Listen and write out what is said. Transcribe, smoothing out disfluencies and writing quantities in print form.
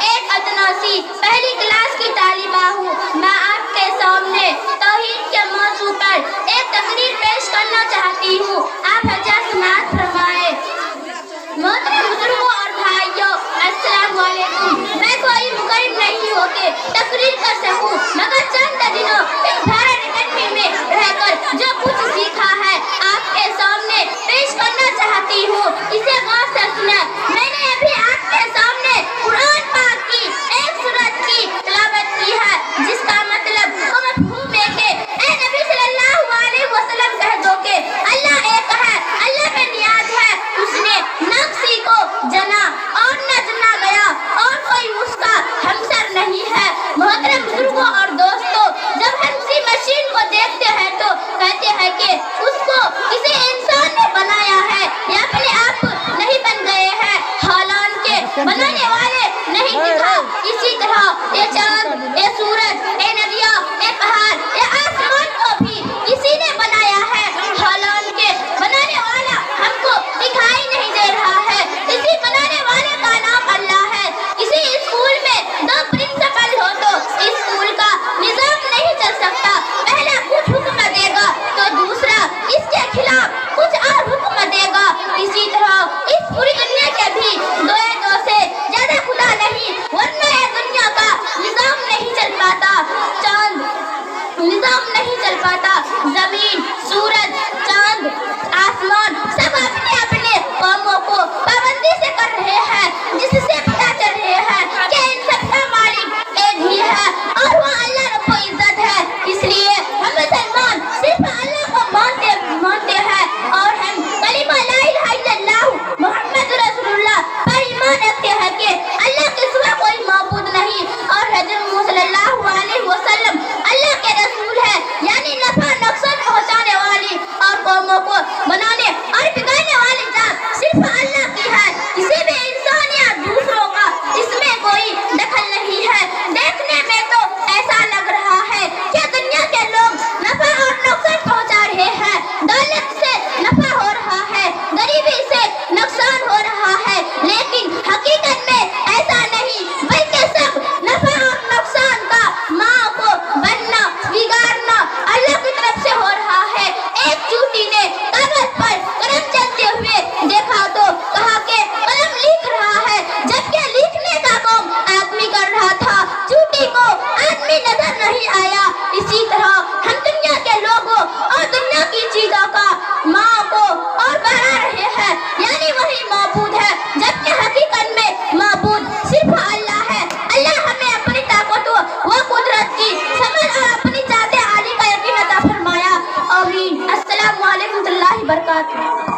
ایک ادنا سی پہلی کلاس کی طالبہ ہوں. میں آپ کے سامنے توحید کے موضوع پر ایک تقریر پیش کرنا چاہتی ہوں. آپ حضرات سماعت فرمائیں. محترم بزرگوں اور بھائیوں، السلام علیکم. میں کوئی مقرر نہیں ہو کے تقریر کر سکوں، مگر چند دنوں اس بھارت اکیڈمی میں رہ کر جو کچھ سیکھا ہے آپ کے سامنے پیش کرنا چاہتی ہوں. اسے غور سے سنیں. میں نے ابھی آپ کے سامنے قرآن پاک کی ایک سورت کی تلاوت کی ہے، جس کا مطلب و مفہوم ہے کہ اے نبی صلی اللہ علیہ وسلم کہہ دو کہ اللہ ایک ہے، اللہ میں نیاز ہے. اس نے نہ کسی کو جنا اور نہ جنا گیا، اور کوئی اس کا ہمسر نہیں ہے. محترم بزرگوں اور دوستوں، جب ہم کسی مشین کو دیکھتے ہیں تو کہتے ہیں کہ اس کو کسی انسان نے بنایا ہے یا اپنے آپ نہیں بن گئے ہیں، حالانکہ بنانے والے نہیں دکھا. اسی طرح یہ چاند، یہ سورج، یہ ندیاں، یہ پہاڑ، یہ آسمان کو بھی کسی نے بنایا ہے، حالانکہ بنانے والا ہم کو دکھائی نہیں دے رہا ہے. اسی بنانے والے کا نام اللہ ہے. کسی اسکول میں دو پرنسپل ہو تو اسکول کا نظام نہیں چل سکتا. پہلا کچھ حکم دے گا تو دوسرا اس کے خلاف کچھ اور حکم دے گا. اسی طرح اس پوری دنیا کے بھی دو سے زیادہ خدا نہیں، ورنہ یہ دنیا کا نظام نہیں چل پاتا. چاند نظام نہیں چل پاتا. زمین، سورج، چاند، آسمان سب اپنے اپنے کاموں کو پابندی سے کر رہے ہیں، جس سے پتہ چل رہے ہیں کہ ان سب کا مالک ایک ہی ہے اور وہ اللہ رب العزت ہے. اس لیے ہم مسلمان صرف اللہ کو مانتے ہیں اور ہم کلمہ لا الہ الا اللہ محمد رسول اللہ پر ایمان رکھتے ہیں کہ اللہ کے سوا کوئی معبود نہیں، اور حضرت محمد صلی اللہ علیہ وسلم اللہ کے رسول ہے، یعنی نفع نقصان پہنچانے والی اور قوموں کو بنانے اور بگاڑنے والی ذات صرف اللہ کی ہے. کسی بھی انسان یا دوسروں کا اس میں کوئی دخل نہیں ہے. دیکھنے میں تو ایسا لگ رہا ہے کہ دنیا کے لوگ نفع اور نقصان پہنچا رہے ہیں. دولت سے نفع ہو رہا ہے، غریبی سے نقصان ہو رہا ہے، لیکن حقیقت میں ایسا نہیں، بلکہ سب نفع اور نقصان کا ماں کو بننا بگاڑنا اللہ کی طرف سے ہو رہا ہے. ایک چوٹی نے کاغذ پر قلم چلتے ہوئے دیکھا تو کہا کہ قلم لکھ رہا ہے، جبکہ لکھنے کا کام آدمی کر رہا تھا. چوٹی کو آدمی نظر نہیں آیا. اسی طرح ہم دنیا کے لوگوں اور دنیا کی چیزوں کا ماں کو اور بڑھا رہے ہیں، یعنی وہی معبود ہے، جبکہ حقیقت میں معبود صرف اللہ ہے. اللہ ہمیں اپنی طاقتوں و قدرت کی سمجھ اور اپنی ذات عالی کا یقین عطا فرمایا. آمین. السلام علیکم ورحمۃ اللہ وبرکاتہ.